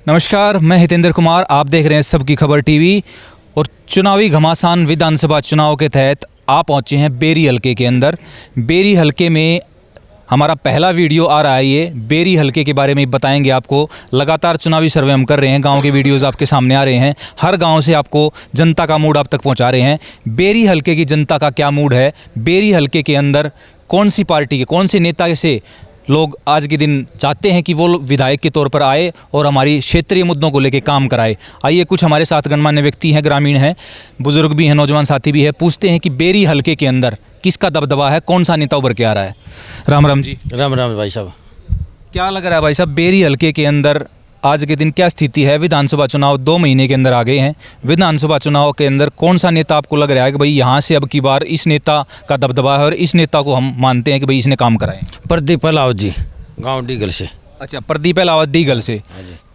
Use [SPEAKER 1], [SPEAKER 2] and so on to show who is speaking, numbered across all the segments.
[SPEAKER 1] नमस्कार, मैं हितेंद्र कुमार। आप देख रहे हैं सबकी खबर टीवी। और चुनावी घमासान विधानसभा चुनाव के तहत आप पहुंचे हैं बेरी हलके के अंदर। बेरी हलके में हमारा पहला वीडियो आ रहा है। ये बेरी हलके के बारे में बताएंगे आपको। लगातार चुनावी सर्वे हम कर रहे हैं, गांव के वीडियोस आपके सामने आ रहे हैं। हर गांव से आपको जनता का मूड आप तक पहुंचा रहे हैं। बेरी हलके की जनता का क्या मूड है, बेरी हलके के अंदर कौन सी पार्टी के कौन से नेता से लोग आज के दिन चाहते हैं कि वो विधायक के तौर पर आए और हमारी क्षेत्रीय मुद्दों को लेकर काम कराए। आइए, कुछ हमारे साथ गणमान्य व्यक्ति हैं, ग्रामीण हैं, बुजुर्ग भी हैं, नौजवान साथी भी है। पूछते हैं कि बेरी हलके के अंदर किसका दबदबा है, कौन सा नेता उभर के आ रहा है। राम राम जी।
[SPEAKER 2] राम राम भाई साहब।
[SPEAKER 1] क्या लग रहा है भाई साहब, बेरी हलके के अंदर आज के दिन क्या स्थिति है? विधानसभा चुनाव 2 महीने के अंदर आ गए हैं। विधानसभा चुनाव के अंदर कौन सा नेता आपको लग रहा है कि भाई यहाँ से अब की बार इस नेता का दबदबा है और इस नेता को हम मानते हैं कि भाई इसने काम कराए?
[SPEAKER 2] प्रदीप अलावत जी, गांव डीगल से।
[SPEAKER 1] अच्छा, प्रदीप अलावत डीगल से।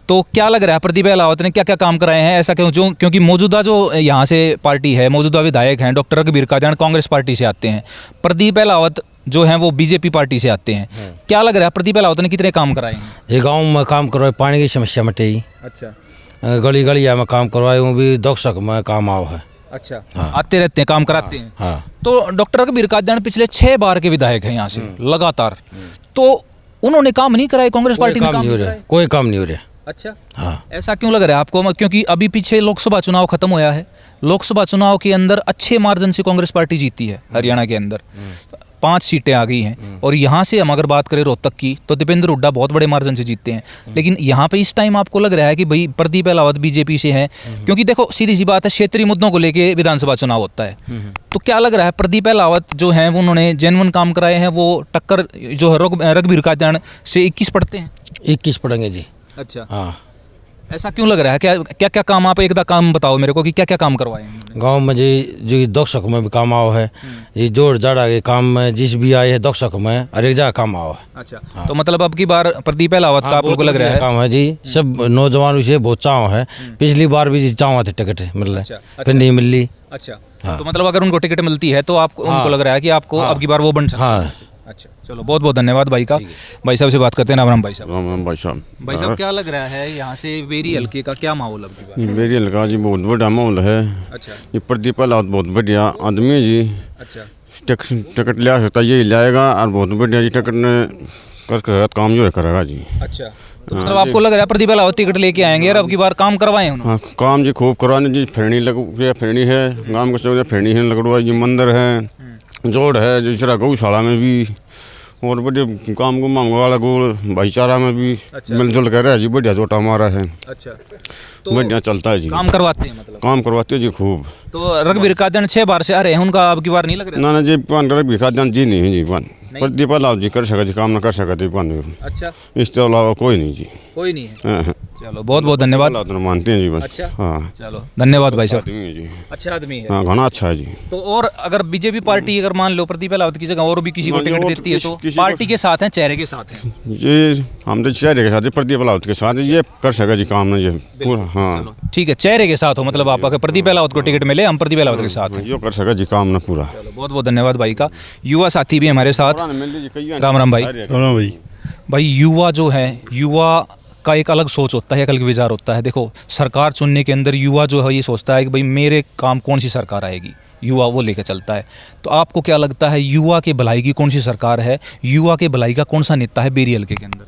[SPEAKER 1] तो क्या लग रहा है प्रदीप अलावत ने क्या क्या काम कराए हैं? ऐसा क्यों? क्योंकि मौजूदा जो यहाँ से पार्टी है, मौजूदा विधायक हैं डॉक्टर रघुवीर कादियान, कांग्रेस पार्टी से आते हैं। प्रदीप अलावत जो हैं वो बीजेपी पार्टी से आते हैं। क्या लग रहा है प्रदीप अलावत ने कितने काम कराए हैं?
[SPEAKER 2] ये गांव में काम करवाए, पानी की समस्या मिटेगी।
[SPEAKER 1] अच्छा।
[SPEAKER 2] गली गलिया में काम करवाए, वो भी दक्षक में काम आओ है।
[SPEAKER 1] अच्छा। हाँ। आते रहते हैं, काम कराते हैं।
[SPEAKER 2] हाँ।
[SPEAKER 1] तो डॉक्टर रघुवीर कादियान पिछले 6 बार के विधायक हैं यहाँ से लगातार। तो उन्होंने काम नहीं कराए, कांग्रेस पार्टी ने काम नहीं कराए?
[SPEAKER 2] कोई काम नहीं हो रहा।
[SPEAKER 1] अच्छा।
[SPEAKER 2] हाँ।
[SPEAKER 1] ऐसा क्यों लग रहा है आपको? क्योंकि अभी पीछे लोकसभा चुनाव खत्म होया है। लोकसभा चुनाव के अंदर अच्छे मार्जिन से कांग्रेस पार्टी जीती है हरियाणा के अंदर। 5 सीटें आ गई हैं। और यहाँ से हम अगर बात करें रोहतक की, तो दीपेंद्र हुड्डा बहुत बड़े मार्जिन से जीतते हैं। लेकिन यहाँ पे इस टाइम आपको लग रहा है कि भाई प्रदीप अलावत बीजेपी से हैं? क्योंकि देखो, सीधी सी बात है, क्षेत्रीय मुद्दों को लेके विधानसभा चुनाव होता है। तो क्या लग रहा है प्रदीप अलावत जो हैं उन्होंने जेन्युइन काम कराए हैं? वो टक्कर जो है रघुवीर कादियान से 21 पढ़ते हैं?
[SPEAKER 2] 21 पढ़ेंगे जी।
[SPEAKER 1] अच्छा।
[SPEAKER 2] हाँ।
[SPEAKER 1] ऐसा क्यों लग रहा है? क्या क्या काम, आप एक काम बताओ मेरे को कि क्या क्या काम करवाए हैं
[SPEAKER 2] गांव में जी जो दक्षक में भी काम आओ है। ये जोड़ जाड़ा के काम में जिस भी आए है दक्षक में हर एक जगह काम आओ है।
[SPEAKER 1] अच्छा। हाँ। तो मतलब अब की बार प्रदीप अलावत का आप लोगों को लग रहा है
[SPEAKER 2] काम है जी। सब नौजवान से बहुत चाव है। पिछली बार भी चाव थे टिकट मतलब, फिर नहीं मिली।
[SPEAKER 1] अच्छा। हाँ। तो मतलब अगर उनको टिकट मिलती है तो आपको उनको लग रहा है कि आपको अब की बार वो बन सकता है? अच्छा, चलो, बहुत बहुत धन्यवाद भाई का। भाई साहब से बात करते हैं। राम राम भाई साहब।
[SPEAKER 3] राम राम भाई साहब।
[SPEAKER 1] भाई साहब, क्या लग रहा है यहाँ से बेरी हलके का क्या माहौल अब की बार?
[SPEAKER 3] बेरी हलका जी बहुत बड़ा माहौल है।
[SPEAKER 1] अच्छा।
[SPEAKER 3] ये प्रदीप अलावत बहुत बढ़िया आदमी है जी।
[SPEAKER 1] अच्छा।
[SPEAKER 3] टिकट ले सकता, यही लाएगा और बहुत बढ़िया जी टिकट ने कर काम जो है करेगा जी।
[SPEAKER 1] अच्छा। तो मतलब आपको लग रहा है प्रदीप अलावत टिकट लेके आएंगे और अब की बार काम करवाए उन्होंने?
[SPEAKER 3] हाँ, काम जी खूब करवाने जी। फेरनी है गाँव के, फेरनी है, लगड़वा जी मंदिर है, जोड़ है दूसरा, गौशाला में भी, और बड़े काम को मांगने वाला गोल भाईचारा में भी। अच्छा। मिलजुल कर रहा है जी, बढ़िया जोटा हमारा है।
[SPEAKER 1] अच्छा। तो
[SPEAKER 3] बढ़िया चलता है जी।
[SPEAKER 1] काम करवाते हैं मतलब?
[SPEAKER 3] काम करवाते हैं जी खूब।
[SPEAKER 1] तो रघुवीर कादियान 6 बार से आ रहे हैं, उनका अब की बार नहीं लग रहा?
[SPEAKER 3] ना जी, रघुवीर कादियान जी नहीं है जी। प्रदीप अलावत जी कर सका जी, काम ना कर सका जी।
[SPEAKER 1] अच्छा।
[SPEAKER 3] इसके अलावा कोई नहीं जी।
[SPEAKER 1] कोई नहीं है। चलो, बहुत बहुत धन्यवाद।
[SPEAKER 3] मानते हैं जी बस।
[SPEAKER 1] अच्छा।
[SPEAKER 3] हाँ,
[SPEAKER 1] चलो, धन्यवाद भाई साहब।
[SPEAKER 3] जी
[SPEAKER 1] अच्छा आदमी है।
[SPEAKER 3] हाँ, घना अच्छा है जी।
[SPEAKER 1] तो और अगर बीजेपी पार्टी अगर मान लो प्रदीप अलावत की जगह और भी किसी को टिकट देती है तो पार्टी के साथ हैं, चेहरे के साथ हैं?
[SPEAKER 3] ये हम तो चेहरे के साथ, प्रदीप अलावत के साथ ये कर सका जी काम ना ये पूरा। हाँ,
[SPEAKER 1] ठीक है, चेहरे के साथ हो मतलब आप, अगर प्रदीप अलावत को टिकट मिले, हम प्रदीप अलावत के साथ हैं।
[SPEAKER 3] ये कर सका जी काम ना पूरा।
[SPEAKER 1] बहुत बहुत धन्यवाद भाई का। युवा साथी भी हमारे साथ। राम राम भाई।
[SPEAKER 4] राम भाई।
[SPEAKER 1] भाई, युवा जो है, युवा का एक अलग सोच होता है, एक अलग विचार होता है। देखो, सरकार चुनने के अंदर युवा जो है ये सोचता है कि भाई मेरे काम कौन सी सरकार आएगी, युवा वो लेकर चलता है। तो आपको क्या लगता है युवा के भलाई की कौन सी सरकार है, युवा के भलाई का कौन सा नेता है बेरी हलके के अंदर?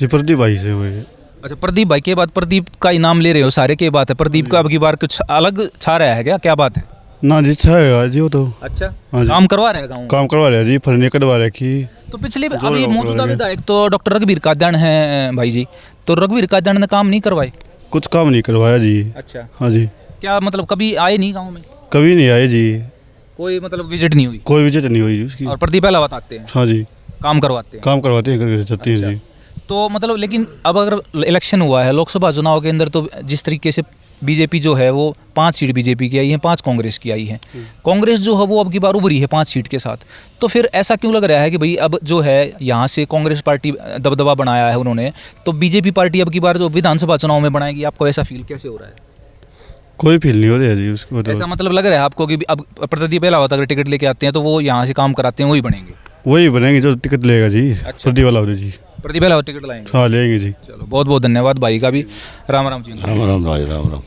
[SPEAKER 4] जी प्रदीप भाई से हुए।
[SPEAKER 1] अच्छा, प्रदीप भाई के बाद प्रदीप का इनाम ले रहे हो सारे के बात है। प्रदीप का अब की बार कुछ अलग छा रहा है क्या बात है?
[SPEAKER 4] ना जी, अच्छा है जी वो तो।
[SPEAKER 1] अच्छा।
[SPEAKER 4] हाँ जी।
[SPEAKER 1] काम करवा रहे हैं गाँव?
[SPEAKER 4] काम करवा रहे जी, फरने कटवा रहे की।
[SPEAKER 1] तो पिछले अभी मौजूदा विधायक तो डॉक्टर रघुवीर कादियान हैं भाई जी। तो रघुवीर कादियान ने काम नहीं करवाए?
[SPEAKER 4] कुछ काम नहीं करवाया जी।
[SPEAKER 1] अच्छा।
[SPEAKER 4] हाँ जी।
[SPEAKER 1] क्या मतलब कभी आए नहीं गाँव में?
[SPEAKER 4] कभी नहीं आए जी,
[SPEAKER 1] कोई मतलब विजिट नहीं हुई?
[SPEAKER 4] कोई विजिट नहीं हुई जी उसकी।
[SPEAKER 1] और प्रदीप अलावत आते हैं,
[SPEAKER 4] हाँ जी,
[SPEAKER 1] काम करवाते हैं?
[SPEAKER 4] काम करवाते हैं, करके जाते हैं जी।
[SPEAKER 1] तो मतलब लेकिन अब अगर इलेक्शन हुआ है लोकसभा चुनाव के अंदर, तो जिस तरीके से बीजेपी जो है वो 5 सीट बीजेपी की आई है, 5 कांग्रेस की आई है। कांग्रेस जो है वो अब की बार उभरी है 5 सीट के साथ। तो फिर ऐसा क्यों लग रहा है कि भाई अब जो है यहाँ से कांग्रेस पार्टी दबदबा बनाया है उन्होंने, तो बीजेपी पार्टी अब की बार जो विधानसभा चुनाव में बनाएगी? आपको ऐसा फील कैसे हो रहा है?
[SPEAKER 4] कोई फील नहीं हो रहा है जी उसको।
[SPEAKER 1] ऐसा मतलब लग रहा है आपको कि अब प्रदीप अलावत अगर टिकट लेके आते हैं तो वो यहाँ से काम कराते हैं, वही बनेंगे?
[SPEAKER 4] वही बनेंगे जो टिकट लेगा जी।
[SPEAKER 1] अच्छा।
[SPEAKER 4] प्रदीप अलावत जी।
[SPEAKER 1] प्रदीप अहलावत टिकट लाएंगे?
[SPEAKER 4] हाँ लेंगे जी।
[SPEAKER 1] चलो बहुत बहुत धन्यवाद भाई का भी। राम राम जी।
[SPEAKER 2] राम राम भाई, राम राम।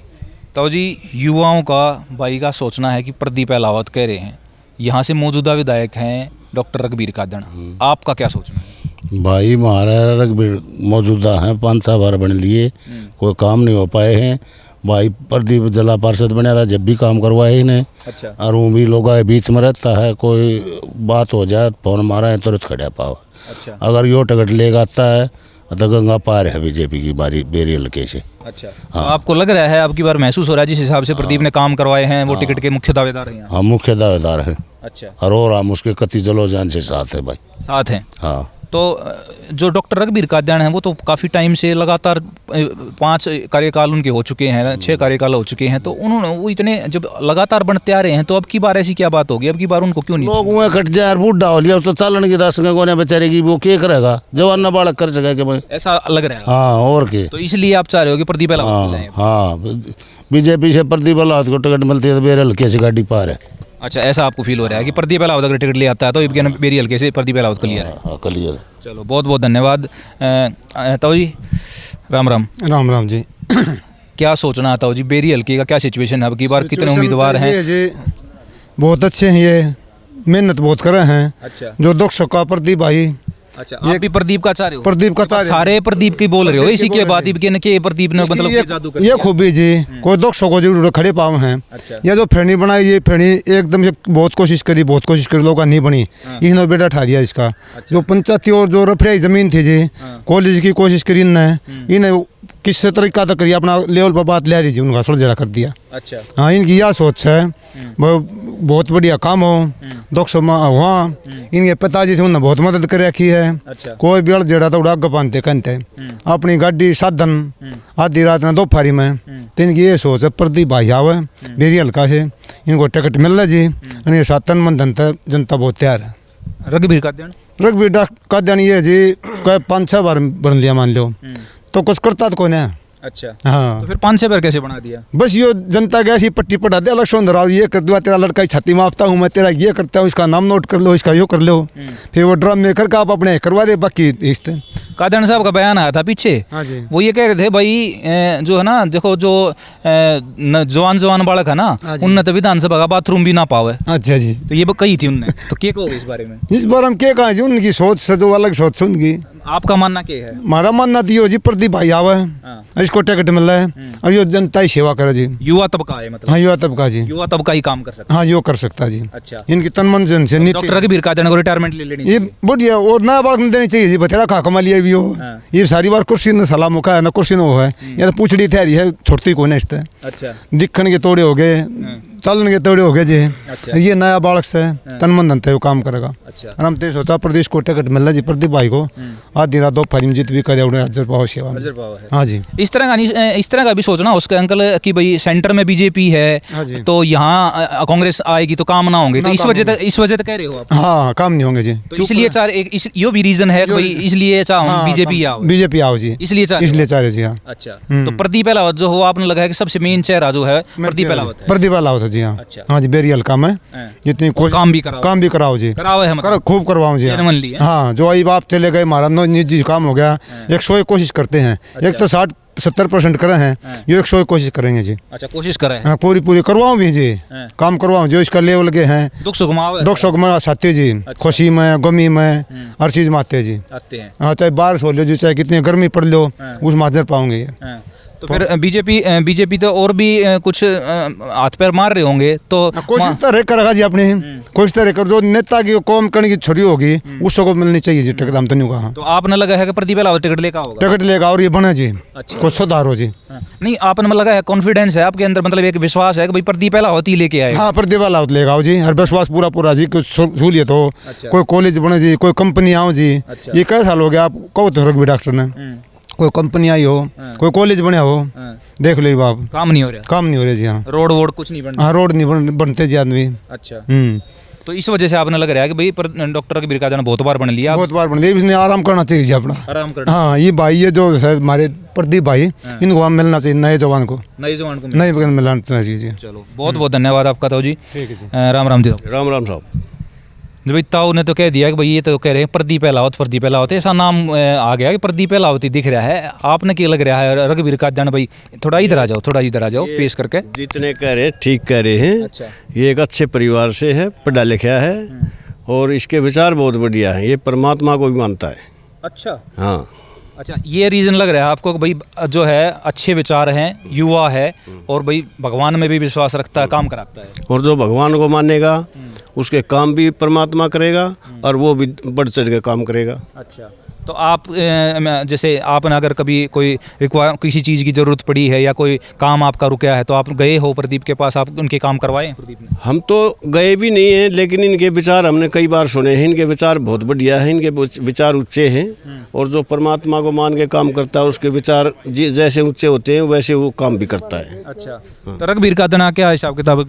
[SPEAKER 1] तो जी युवाओं का भाई का सोचना है कि प्रदीप अहलावत कह रहे हैं, यहाँ से मौजूदा विधायक हैं डॉक्टर रघबीर कादड़, आपका क्या सोचना है?
[SPEAKER 2] भाई महाराज रघबीर मौजूदा हैं, 5-6 बार बन लिए, कोई काम नहीं हो पाए हैं। भाई प्रदीप जिला पार्षद बना था, जब भी काम करवाए इन्हें।
[SPEAKER 1] अच्छा।
[SPEAKER 2] और वो भी लोग आए बीच में रहता है, कोई बात हो जाए फोन मारा है तुरंत खड़ा पाओ।
[SPEAKER 1] अच्छा।
[SPEAKER 2] अगर यो टिकट लेगा आता है तो गंगा पार है बीजेपी की बारी बेरी हल्के से।
[SPEAKER 1] अच्छा। तो आपको लग रहा है, आपकी बार महसूस हो रहा है जिस हिसाब से प्रदीप ने काम करवाए हैं, वो टिकट के मुख्य दावेदार हैं यहाँ?
[SPEAKER 2] हाँ मुख्य दावेदार है।
[SPEAKER 1] अच्छा।
[SPEAKER 2] और हम उसके कति जलो जान से साथ है भाई।
[SPEAKER 1] साथ हैं।
[SPEAKER 2] हाँ।
[SPEAKER 1] तो जो डॉक्टर रघबीर कादड़ हैं वो तो काफ़ी टाइम से लगातार 5 कार्यकाल उनके हो चुके हैं, 6 कार्यकाल हो चुके हैं, तो उन्होंने वो इतने जब लगातार बनते आ रहे हैं, तो अब की बार ऐसी क्या बात होगी, अब की बार उनको क्यों नहीं?
[SPEAKER 2] लोग वहाँ कट जाए यार, बूढ़ा हो लिया तो चालन की दस कोने बेचारे की वो क्या करेगा, जवान ना बालक कर सके भाई।
[SPEAKER 1] ऐसा लग रहा है।
[SPEAKER 2] हाँ और के।
[SPEAKER 1] तो इसलिए आप चाह रहे हो कि प्रदीप अहलावत को लाएं?
[SPEAKER 2] हाँ बीजेपी से प्रदीप अहलावत को टिकट मिलती है तो बेरे हल्के से गाड़ी पार है।
[SPEAKER 1] अच्छा, ऐसा आपको फील हो रहा है कि प्रदीप अहलावत अगर टिकट ले आता है तो ये बेरी हल्के से प्रदीप अहलावत को लिया है?
[SPEAKER 2] हाँ क्लियर।
[SPEAKER 1] चलो बहुत बहुत धन्यवाद। ताऊ जी राम राम।
[SPEAKER 5] राम राम जी।
[SPEAKER 1] क्या सोचना है ताऊ जी, बेरी हल्के का क्या सिचुएशन है, अब की बार कितने उम्मीदवार हैं?
[SPEAKER 5] ये जी बहुत अच्छे हैं, ये मेहनत बहुत कर रहे हैं।
[SPEAKER 1] अच्छा।
[SPEAKER 5] जो 200 का प्रदीप भाई।
[SPEAKER 1] अच्छा, आप भी प्रदीप का चाह रहे हो?
[SPEAKER 5] प्रदीप का चाह रहे हो?
[SPEAKER 1] सारे प्रदीप की बोल रहे हो इसी के बाद के प्रदीप ने मतलब
[SPEAKER 5] ये,
[SPEAKER 1] जादू कर
[SPEAKER 5] ये
[SPEAKER 1] दिया?
[SPEAKER 5] खूबी जी, कोई 200 को जो खड़े पाव हैं।
[SPEAKER 1] अच्छा।
[SPEAKER 5] ये जो फेरनी बनाई, ये फेरनी एकदम से बहुत कोशिश करी लोगों का नहीं बनी, इन्होंने बेटा ठा दिया इसका। जो पंचायती और जो रफियाई जमीन थी जी, कॉलेज की कोशिश करी इन्हें किस तरीका तक करी, अपना लेवल पर बात ले दीजिए, उनका सुलझा कर दिया।
[SPEAKER 1] अच्छा।
[SPEAKER 5] हाँ इनकी यह सोच है, बहुत बढ़िया काम हो 200 हुआ। इनके पिताजी थे, उन्होंने बहुत मदद कर रखी है।
[SPEAKER 1] अच्छा।
[SPEAKER 5] कोई भी जड़ा तो उड़ा पाते कहते अपनी गाड़ी साधन आधी रात में दोपहरी में। तो इनकी ये सोच है प्रदीप भाई आवे बेरी हल्का से, इनको टिकट मिल रहा जी, इनके साथ तन मन धन जनता बहुत तैयार है।
[SPEAKER 1] रघबीर कादड़?
[SPEAKER 5] रघबीर कादड़ ये जी 5-6 बार बन लिया मान लो, तो कुछ करता तो कौन है।
[SPEAKER 1] अच्छा।
[SPEAKER 5] हाँ
[SPEAKER 1] तो फिर 500 बार कैसे बना दिया?
[SPEAKER 5] बस यो जनता के ऐसी पट्टी पढ़ा दे, अलग सुन रहा ये कर दो, तेरा लड़का की छाती मापता हूँ मैं, तेरा ये करता हूँ, इसका नाम नोट कर लो, इसका यो कर लो। फिर वो ड्रम मेकर का आप अपने करवा दे, बाकी इससे
[SPEAKER 1] कादड़ साहब का बयान आया था पीछे।
[SPEAKER 5] हाँ जी।
[SPEAKER 1] वो ये कह रहे थे भाई जो है ना, देखो जो जवान बालक है ना, उनने तो विधानसभा का बाथरूम भी ना पावे।
[SPEAKER 5] अच्छा जी।
[SPEAKER 1] तो ये कही थी उनने, तो क्या कहोगे इस बारे में?
[SPEAKER 5] इस बार हम क्या कहा जी, उनकी सोच से जो अलग सोच है उनकी।
[SPEAKER 1] आपका मानना क्या है?
[SPEAKER 5] हमारा मानना तो यो जी प्रदीप भाई आवे, इसको टिकट मिल रहा है और यो जनता ही सेवा करे जी।
[SPEAKER 1] युवा तबका है मतलब?
[SPEAKER 5] हाँ युवा तबका जी,
[SPEAKER 1] युवा तबका ही काम कर सकता है।
[SPEAKER 5] हाँ यो कर सकता जी।
[SPEAKER 1] अच्छा।
[SPEAKER 5] इनकी तन मन जन से नीति
[SPEAKER 1] डॉक्टर रघबीर कादड़ को रिटायरमेंट ले लेनी
[SPEAKER 5] ये
[SPEAKER 1] चाहिए।
[SPEAKER 5] बढ़िया और नया बात देनी चाहिए जी, बतेरा खा कमा लिया भी हो। ये सारी बार कुर्सी न सलाह मौका है ना, कुर्सी न हो है, या तो पूछड़ी तैयारी है छोड़ती को नहीं इससे।
[SPEAKER 1] अच्छा।
[SPEAKER 5] दिखण के तोड़े हो गए, चलन के तोड़े हो गए जी।
[SPEAKER 1] अच्छा।
[SPEAKER 5] ये नया बालक से तन मन धन वो काम करेगा।
[SPEAKER 1] अच्छा।
[SPEAKER 5] और हम तो सोचा प्रदेश को टिकट मिल रहा जी प्रदीप भाई को, आधी रात दोपहर में जीत भी करे हाजिर पाओ सेवा में। हाँ जी।
[SPEAKER 1] इस तरह का भी सोचना उसका अंकल कि भाई सेंटर में बीजेपी
[SPEAKER 5] हाँ
[SPEAKER 1] है
[SPEAKER 5] जी।
[SPEAKER 1] तो यहाँ कांग्रेस आएगी तो काम ना होंगे, तो इस वजह तक कह रहे हो आप?
[SPEAKER 5] हाँ काम नहीं होंगे जी।
[SPEAKER 1] तो इसलिए यो भी रीजन है कि भाई इसलिए चाहो बीजेपी आओ,
[SPEAKER 5] बीजेपी आओ जी,
[SPEAKER 1] इसलिए चाह
[SPEAKER 5] रहे जी। हाँ
[SPEAKER 1] अच्छा। तो प्रदीप अहलावत जो हो, आपने लगा है कि सबसे मेन चेहरा जो है प्रदीप अहलावत है?
[SPEAKER 5] प्रदीप अहलावत है जी। हाँ
[SPEAKER 1] अच्छा।
[SPEAKER 5] हाँ जी, बेरी हल्का में जितनी
[SPEAKER 1] काम भी कराओ
[SPEAKER 5] जी,
[SPEAKER 1] कराओ है मतलब?
[SPEAKER 5] खूब करवाऊँ जी।
[SPEAKER 1] Genuinely,
[SPEAKER 5] हाँ जो आई बाप चले गए महाराज निजी काम हो गया, 100 कोशिश करते हैं। एक तो 60-70% करे हैं, ये 100 कोशिश करेंगे जी।
[SPEAKER 1] अच्छा, कोशिश करें।
[SPEAKER 5] हाँ पूरी करवाऊँ भी जी, काम करवाऊँ जो इसका लेवल के हैं। 200 घुमा साथी जी, खुशी में गमी में हर चीज में आते जी। हाँ चाहे बारिश हो लो जी, चाहे कितनी गर्मी पड़ लो, उस माजर पाऊंगे।
[SPEAKER 1] तो फिर बीजेपी तो और भी कुछ हाथ पैर मार रहे होंगे, तो
[SPEAKER 5] कोशिश तो करेगा जी अपने, कोशिश तो कर, जो नेता की कौम करने की छोरी होगी उसको मिलनी चाहिए जी टिकट। हम तो नहीं कहा।
[SPEAKER 1] तो आपने लगा है कि प्रदीप अहलावत टिकट लेगा होगा?
[SPEAKER 5] टिकट लेगा और ये बने जी। अच्छा। कुछ सुधार हो जी।
[SPEAKER 1] नहीं, आपने लगा है कॉन्फिडेंस है आपके अंदर, मतलब एक विश्वास है कि भाई प्रदीप अहलावत ही लेके आए?
[SPEAKER 5] हाँ प्रदीप अहलावत लेगा जी, हर विश्वास पूरा जी, कुछ सहूलियत हो।
[SPEAKER 1] अच्छा।
[SPEAKER 5] कोई कॉलेज बने जी, कोई कंपनी आओ जी।
[SPEAKER 1] अच्छा।
[SPEAKER 5] ये कई साल हो गया, आप कहो तो रघबीर डॉक्टर ने, कोई कंपनी आई हो, कोई कॉलेज बने हो, देख लो बाप
[SPEAKER 1] काम नहीं हो रहा?
[SPEAKER 5] काम नहीं हो रहे जी। हाँ
[SPEAKER 1] रोड वोड कुछ नहीं बन?
[SPEAKER 5] हाँ रोड नहीं बनते जी आदमी।
[SPEAKER 1] अच्छा। तो इस वजह से आपने लग रहा है कि भाई डॉक्टर रघबीर कादड़ बहुत बार बन लिया,
[SPEAKER 5] बहुत बार बन लिया, इसने आराम करना चाहिए जी अपना,
[SPEAKER 1] आराम करना।
[SPEAKER 5] हाँ ये भाई ये जो है हमारे प्रदीप भाई, इनको हम मिलना चाहिए, नए जवान को नए मिलना चाहिए जी।
[SPEAKER 1] चलो बहुत बहुत धन्यवाद आपका ताऊ जी।
[SPEAKER 5] ठीक है जी।
[SPEAKER 1] राम राम जी।
[SPEAKER 3] राम राम साहब।
[SPEAKER 1] जब ताऊ ने तो कह दिया कि भाई ये तो कह रहे हैं प्रदीप अहलावत ऐसा नाम आ गया कि प्रदीप अहलावत ही दिख रहा है, आपने क्या लग रहा है रघुवीर कादियान भाई? थोड़ा इधर आ जाओ फेस करके।
[SPEAKER 6] जितने कह रहे हैं ठीक कह रहे हैं।
[SPEAKER 1] अच्छा।
[SPEAKER 6] ये एक अच्छे परिवार से है, पढ़ा लिखा है और इसके विचार बहुत बढ़िया है। ये परमात्मा को भी मानता है।
[SPEAKER 1] अच्छा।
[SPEAKER 6] हाँ।
[SPEAKER 1] अच्छा, ये रीज़न लग रहा है आपको कि भाई जो है अच्छे विचार हैं, युवा है और भाई भगवान में भी विश्वास रखता है, काम कराता है।
[SPEAKER 6] और जो भगवान को मानेगा उसके काम भी परमात्मा करेगा और वो भी बढ़ चढ़ के काम करेगा।
[SPEAKER 1] अच्छा, तो आप जैसे आपने अगर कभी कोई किसी चीज़ की ज़रूरत पड़ी है या कोई काम आपका रुका है तो आप गए हो प्रदीप के पास, आप उनके काम करवाए हैं प्रदीप ने?
[SPEAKER 6] हम तो गए भी नहीं हैं, लेकिन इनके विचार हमने कई बार सुने हैं। इनके विचार बहुत बढ़िया हैं, इनके विचार ऊंचे हैं और जो परमात्मा को मान के काम करता है उसके विचार जैसे ऊंचे होते हैं वैसे वो काम भी करता है।
[SPEAKER 1] अच्छा, तो रघुवीर कादियान क्या हिसाब किताब?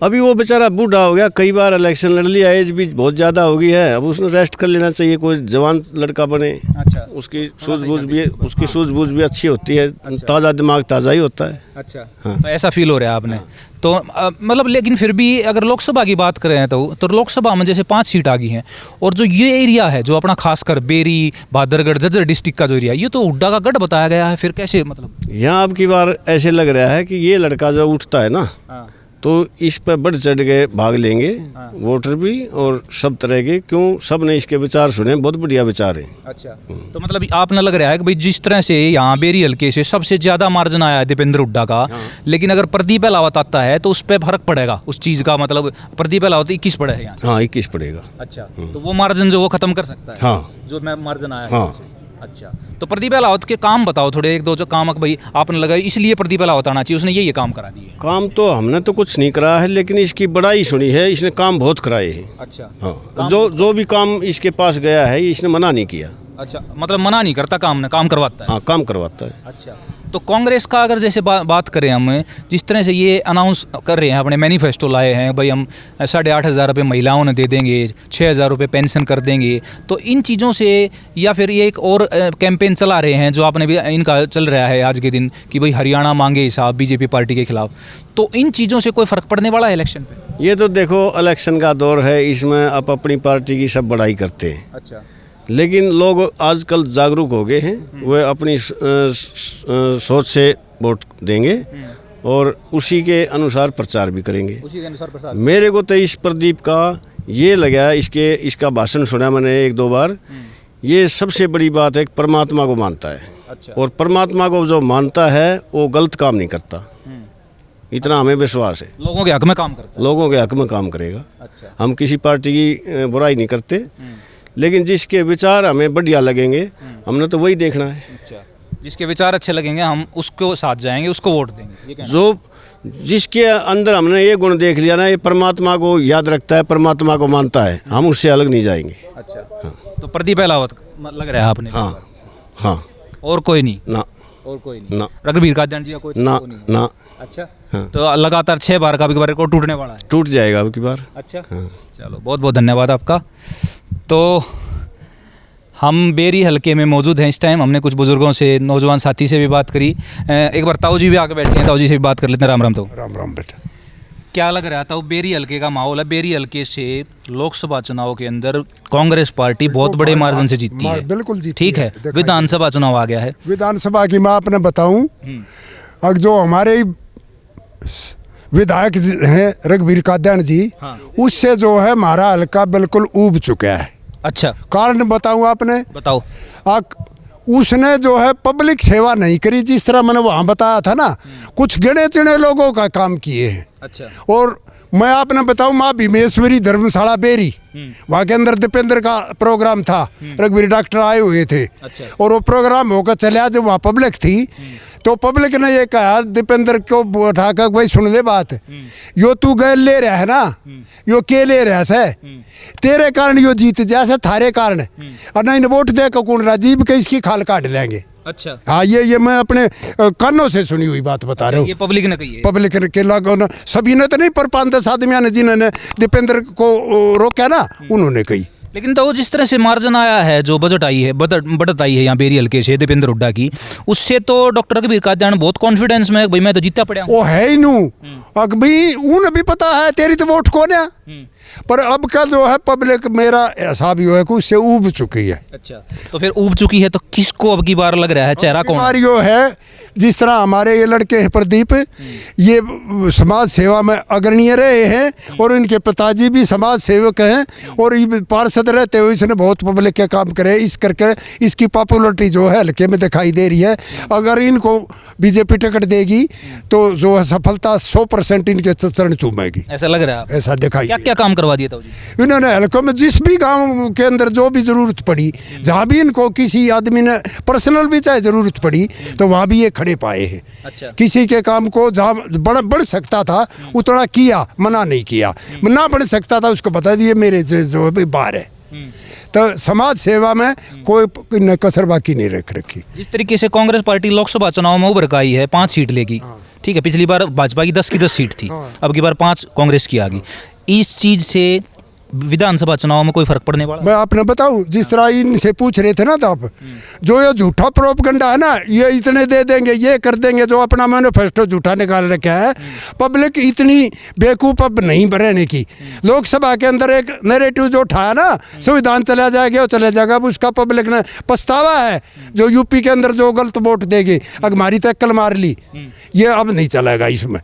[SPEAKER 6] अभी वो बेचारा बूढ़ा हो गया, कई बार इलेक्शन लड़ लिया, एज भी बहुत ज़्यादा हो गई है, अब उसने रेस्ट कर लेना चाहिए, कोई जवान लड़का बने।
[SPEAKER 1] अच्छा,
[SPEAKER 6] उसकी सूझबूझ भी अच्छी होती है। अच्छा। ताज़ा दिमाग ताज़ा ही होता है।
[SPEAKER 1] अच्छा। हाँ। तो ऐसा फील हो रहा है आपने? हाँ। तो मतलब लेकिन फिर भी अगर लोकसभा की बात करें तो लोकसभा में जैसे 5 सीट आ गई हैं और जो ये एरिया है जो अपना खासकर बेरी बहादुरगढ़ झज्जर डिस्ट्रिक्ट का जो एरिया, ये तो हुड्डा का गढ़ बताया गया है, फिर कैसे मतलब?
[SPEAKER 6] यहाँ अब की बार ऐसे लग रहा है कि ये लड़का जो उठता है ना तो इस पर बढ़ चढ़ के भाग लेंगे वोटर भी और सब तरह के, क्यों सब ने इसके विचार सुने, बहुत बढ़िया विचार हैं।
[SPEAKER 1] अच्छा, तो मतलब आपने लग रहा है कि भाई जिस तरह से यहाँ बेरी हल्के से सबसे ज़्यादा मार्जिन आया है दीपेंद्र हुड्डा का, लेकिन अगर प्रदीप अहलावत आता है तो उस पर फर्क पड़ेगा उस चीज़ का, मतलब प्रदीप अहलावत 21 पड़ेगा यहाँ।
[SPEAKER 6] हाँ, 21 पड़ेगा।
[SPEAKER 1] अच्छा, तो वो मार्जिन जो वो खत्म कर सकता है।
[SPEAKER 6] हाँ,
[SPEAKER 1] जो मार्जिन आया है।
[SPEAKER 6] हाँ।
[SPEAKER 1] अच्छा, तो प्रदीप अहलावत के काम बताओ थोड़े, एक दो जो काम भाई आपने लगाई इसलिए प्रदीप अहलावत आना चाहिए, उसने ये काम करा दिए।
[SPEAKER 6] काम तो हमने तो कुछ नहीं करा है, लेकिन इसकी बड़ाई सुनी है, इसने काम बहुत कराए हैं।
[SPEAKER 1] अच्छा।
[SPEAKER 6] हाँ, जो भी काम इसके पास गया है इसने मना नहीं किया।
[SPEAKER 1] अच्छा, मतलब मना नहीं करता, काम करवाता है।
[SPEAKER 6] हाँ, काम करवाता है।
[SPEAKER 1] अच्छा, तो कांग्रेस का अगर जैसे बात करें हम, जिस तरह से ये अनाउंस कर रहे हैं, अपने मैनिफेस्टो लाए हैं भाई हम 8,500 रुपये महिलाओं ने दे देंगे, 6,000 रुपये पेंशन कर देंगे, तो इन चीज़ों से या फिर ये एक और कैंपेन चला रहे हैं जो आपने भी इनका चल रहा है आज के दिन कि भाई हरियाणा मांगे हिसाब बीजेपी पार्टी के खिलाफ, तो इन चीज़ों से कोई फ़र्क पड़ने वाला है इलेक्शन पे?
[SPEAKER 6] ये तो देखो इलेक्शन का दौर है, इसमें आप अपनी पार्टी की सब बड़ाई करते हैं।
[SPEAKER 1] अच्छा,
[SPEAKER 6] लेकिन लोग आजकल जागरूक हो गए हैं, वे अपनी सोच से वोट देंगे और उसी के अनुसार प्रचार भी करेंगे।
[SPEAKER 1] उसी के अनुसार प्रचार।
[SPEAKER 6] मेरे को तो इस प्रदीप का ये लगा, इसका भाषण सुना मैंने 1-2 बार, ये सबसे बड़ी बात है कि परमात्मा को मानता है।
[SPEAKER 1] अच्छा।
[SPEAKER 6] और परमात्मा को जो मानता है वो गलत काम नहीं करता, इतना हमें विश्वास है।
[SPEAKER 1] लोगों के हक में काम करता है।
[SPEAKER 6] लोगों के हक में काम करेगा।
[SPEAKER 1] अच्छा।
[SPEAKER 6] हम किसी पार्टी की बुराई नहीं करते, लेकिन जिसके विचार हमें बढ़िया लगेंगे हमने तो वही देखना है।
[SPEAKER 1] अच्छा, जिसके विचार अच्छे लगेंगे हम उसको साथ जाएंगे, उसको वोट देंगे, ये कहना?
[SPEAKER 6] जो जिसके अंदर हमने ये गुण देख लिया ना, ये परमात्मा को याद रखता है, परमात्मा को मानता है, हम उससे अलग नहीं जाएंगे।
[SPEAKER 1] अच्छा। हाँ। तो प्रदीप अहलावत लग रहा है आपने?
[SPEAKER 6] हाँ। हाँ।
[SPEAKER 1] और कोई नहीं?
[SPEAKER 6] ना,
[SPEAKER 1] और कोई नहीं
[SPEAKER 6] ना।
[SPEAKER 1] रघुवीर कादियान जी का कोई
[SPEAKER 6] ना,
[SPEAKER 1] नहीं?
[SPEAKER 6] ना।
[SPEAKER 1] अच्छा।
[SPEAKER 6] हाँ।
[SPEAKER 1] तो लगातार 6 बार का भी रिकॉर्ड टूटने वाला है?
[SPEAKER 6] टूट जाएगा अब की बार।
[SPEAKER 1] अच्छा।
[SPEAKER 6] हाँ।
[SPEAKER 1] चलो, बहुत बहुत धन्यवाद आपका। तो हम बेरी हलके में मौजूद हैं इस टाइम, हमने कुछ बुजुर्गों से, नौजवान साथी से भी बात करी, एक बार ताऊ जी भी आके बैठे हैं, ताऊ जी से भी बात कर लेते हैं। राम राम। तो
[SPEAKER 7] राम राम बेटा।
[SPEAKER 1] क्या लग रहा था बेरी हलके का माहौल है? बेरी हलके से लोकसभा चुनाव के अंदर कांग्रेस पार्टी बहुत बड़े मार्जिन से जीतती है।
[SPEAKER 7] बिल्कुल जीती
[SPEAKER 1] ठीक है। विधानसभा चुनाव आ गया है।
[SPEAKER 7] विधानसभा की मैं आपने बताऊं, अब जो हमारे विधायक हैं रघुवीर कादियान जी,
[SPEAKER 1] हाँ।
[SPEAKER 7] उससे जो है हमारा हलका बिल्कुल ऊब चुका है।
[SPEAKER 1] अच्छा,
[SPEAKER 7] कारण बताऊं आपने?
[SPEAKER 1] बताओ।
[SPEAKER 7] उसने जो है पब्लिक सेवा नहीं करी, जिस तरह मैंने वहाँ बताया था ना, कुछ गिने चुने लोगों का काम किए हैं।
[SPEAKER 1] अच्छा।
[SPEAKER 7] और मैं आपने बताऊं, माँ भीमेश्वरी धर्मशाला बेरी, वहाँ के अंदर दीपेंद्र का प्रोग्राम था, रघुवीर डॉक्टर आए हुए थे।
[SPEAKER 1] अच्छा।
[SPEAKER 7] और वो प्रोग्राम होकर चला, जब वहाँ पब्लिक थी तो पब्लिक ने ये कहा दीपेंद्र को उठा कर, भाई सुन ले बात, यो तू गए ले रहा है ना, यो के ले रहा है, तेरे कारण यो जीत जैसे थारे कारण, और नहीं वोट दे को कौन राजीव के इसकी खाल काट लेंगे।
[SPEAKER 1] अच्छा।
[SPEAKER 7] हाँ, ये मैं अपने कानों से सुनी हुई बात बता रहा हूँ।
[SPEAKER 1] ये पब्लिक ने कही है?
[SPEAKER 7] पब्लिक के लोगों ने, सभी ने तो नहीं, पर 5-10 आदमियों ने जिन्होंने दीपेंद्र को रोका ना, उन्होंने कही।
[SPEAKER 1] लेकिन तो जिस तरह से मार्जिन आया है, जो बजट आई है, बढ़त आई है यहाँ बेरी हल्के से दीपेंद्र हुड्डा की, उससे तो डॉक्टर कबीर कादियान बहुत कॉन्फिडेंस में है, भाई मैं तो जीता पड़ा हूँ।
[SPEAKER 7] वो है ही नू अब भी उन भी पता है तेरी तो वोट कौन है, पर अब का जो है पब्लिक मेरा हिसाब यो है कि उससे ऊब चुकी है।
[SPEAKER 1] अच्छा, तो फिर ऊब चुकी है तो किसको अब की बार लग रहा है चेहरा कौन?
[SPEAKER 7] बीमार यो है जिस तरह हमारे ये लड़के हैं प्रदीप, ये समाज सेवा में अग्रणीय रहे हैं और इनके पिताजी भी समाज सेवक हैं और ये पार्षद रहते हुए इसने बहुत पब्लिक के काम करे, इस करके इसकी पॉपुलरिटी जो है हल्के में दिखाई दे रही है। अगर इनको बीजेपी टिकट देगी तो जो है सफलता 100% इनके चरण चूमेगी,
[SPEAKER 1] ऐसा लग रहा है आपको?
[SPEAKER 7] ऐसा दिखाई
[SPEAKER 1] क्या क्या काम करवा दिया था जी?
[SPEAKER 7] इन्होंने हल्कों में जिस भी गांव के अंदर जो भी ज़रूरत पड़ी, जहाँ भी इनको किसी आदमी ने पर्सनल भी चाहे ज़रूरत पड़ी तो वहाँ भी ये खड़े पाए हैं।
[SPEAKER 1] अच्छा।
[SPEAKER 7] किसी के काम को जहाँ बढ़ सकता था उतना किया, मना नहीं किया, ना बढ़ सकता था उसको बता दिए मेरे से जो है बाहर है। तो समाज सेवा में कोई न कसर बाकी नहीं रख रखी।
[SPEAKER 1] जिस तरीके से कांग्रेस पार्टी लोकसभा चुनाव में उभर कर आई है, 5 सीट लेगी, ठीक है, पिछली बार भाजपा की 10 की 10 सीट थी, अब की बार 5 कांग्रेस की आ गई, इस चीज़ से विधानसभा चुनाव में कोई फर्क पड़ने वाला?
[SPEAKER 7] मैं आपने बताऊं, जिस तरह इनसे पूछ रहे थे ना, तो आप जो ये झूठा प्रोपगंडा है ना, ये इतने दे देंगे, ये कर देंगे, जो अपना मैनिफेस्टो झूठा निकाल रखा है, पब्लिक इतनी बेवकूफ अब नहीं रहने की। लोकसभा के अंदर एक नैरेटिव जो उठाया ना, संविधान चला जाएगा और चला जाएगा, अब उसका पब्लिक ने पछतावा है। जो यूपी के अंदर जो गलत वोट देगी, हमारी तो अक्ल मार ली, ये अब नहीं चलेगा इसमें।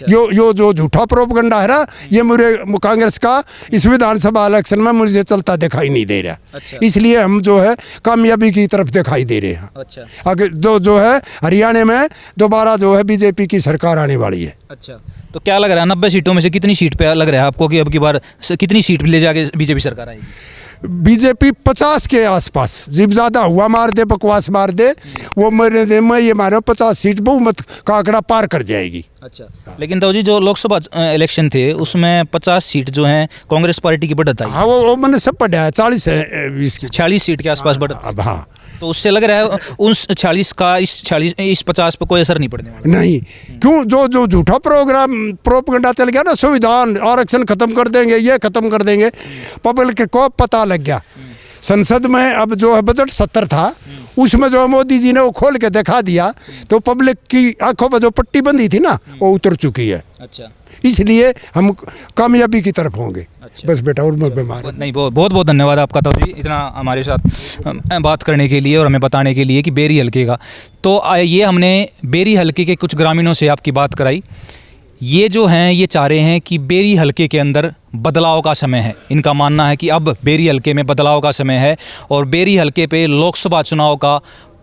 [SPEAKER 7] यो जो झूठा प्रोपगंडा है ना, ये मुझे कांग्रेस का इस विधानसभा इलेक्शन में मुझे चलता दिखाई नहीं दे रहा।
[SPEAKER 1] अच्छा।
[SPEAKER 7] इसलिए हम जो है कामयाबी की तरफ दिखाई दे रहे हैं।
[SPEAKER 1] अच्छा।
[SPEAKER 7] अगर जो है हरियाणा में दोबारा जो है बीजेपी की सरकार आने वाली है।
[SPEAKER 1] अच्छा, तो क्या लग रहा है 90 सीटों में से कितनी सीट पे लग रहा है आपको कि अब की बार कितनी सीट ले जाके बीजेपी सरकार आएगी?
[SPEAKER 7] बीजेपी 50 के आसपास, जब ज़्यादा हुआ मार दे, बकवास मार दे, वो मेरे में ये मारो 50 सीट बहुमत का आंकड़ा पार कर जाएगी।
[SPEAKER 1] अच्छा, लेकिन तो जी जो लोकसभा इलेक्शन थे उसमें 50 सीट जो हैं कांग्रेस पार्टी की बढ़त आई।
[SPEAKER 7] हाँ, वो मैंने सब पढ़ा है, 40 है 20 की,
[SPEAKER 1] 46 सीट के आसपास बढ़त।
[SPEAKER 7] अब हाँ,
[SPEAKER 1] तो उससे लग रहा है उस 46 का इस 50 पे कोई असर नहीं पड़ने वाला।
[SPEAKER 7] नहीं, क्यों? जो झूठा प्रोपगंडा चल गया ना, संविधान आरक्षण खत्म कर देंगे, ये खत्म कर देंगे, पब्लिक को पता लग गया। संसद में अब जो है बजट 70 था, उसमें जो मोदी जी ने वो खोल के दिखा दिया, तो पब्लिक की आंखों पर जो पट्टी बंधी थी ना, वो उतर चुकी है।
[SPEAKER 1] अच्छा,
[SPEAKER 7] इसलिए हम कामयाबी की तरफ होंगे।
[SPEAKER 1] अच्छा।
[SPEAKER 7] बस बेटा, और मैं बीमार
[SPEAKER 1] नहीं, बहुत धन्यवाद आपका तो जी, इतना हमारे साथ बात करने के लिए और हमें बताने के लिए कि बेरी हल्के का। तो ये हमने बेरी हल्के के कुछ ग्रामीणों से आपकी बात कराई। ये जो हैं ये चाह रहे हैं कि बेरी हल्के के अंदर बदलाव का समय है। इनका मानना है कि अब बेरी हल्के में बदलाव का समय है और बेरी हल्के पे लोकसभा चुनाव का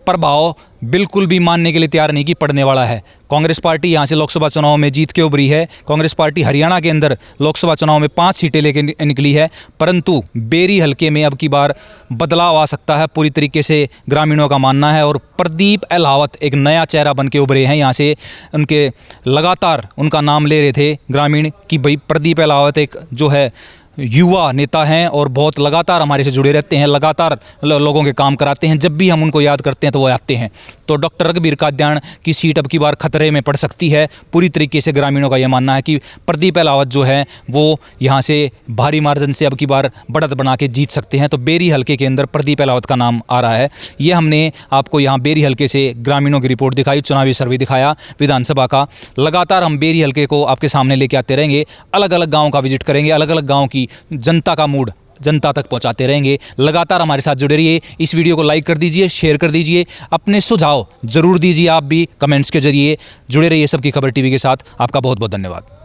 [SPEAKER 1] प्रभाव बिल्कुल भी मानने के लिए तैयार नहीं कि पड़ने वाला है। कांग्रेस पार्टी यहाँ से लोकसभा चुनाव में जीत के उभरी है। कांग्रेस पार्टी हरियाणा के अंदर लोकसभा चुनाव में 5 सीटें लेके निकली है, परंतु बेरी हल्के में अब की बार बदलाव आ सकता है, पूरी तरीके से ग्रामीणों का मानना है। और प्रदीप अहलावत एक नया चेहरा बन के उभरे हैं यहाँ से। उनके लगातार उनका नाम ले रहे थे ग्रामीण कि भाई प्रदीप अहलावत एक जो है युवा नेता हैं और बहुत लगातार हमारे से जुड़े रहते हैं, लगातार लोगों के काम कराते हैं, जब भी हम उनको याद करते हैं तो वो आते हैं। तो डॉक्टर रघुबीर कादियान की सीट अब की बार खतरे में पड़ सकती है। पूरी तरीके से ग्रामीणों का यह मानना है कि प्रदीप अहलावत जो है वो यहाँ से भारी मार्जिन से अब की बार बढ़त बना के जीत सकते हैं। तो बेरी हल्के के अंदर प्रदीप अहलावत का नाम आ रहा है। ये हमने आपको यहाँ बेरी हल्के से ग्रामीणों की रिपोर्ट दिखाई, चुनावी सर्वे दिखाया विधानसभा का। लगातार हम बेरी हल्के को आपके सामने लेके आते रहेंगे, अलग अलग गाँव का विजिट करेंगे, अलग अलग गाँव की जनता का मूड जनता तक पहुंचाते रहेंगे। लगातार हमारे साथ जुड़े रहिए। इस वीडियो को लाइक कर दीजिए, शेयर कर दीजिए, अपने सुझाव जरूर दीजिए। आप भी कमेंट्स के जरिए जुड़े रहिए सबकी खबर टीवी के साथ। आपका बहुत बहुत धन्यवाद।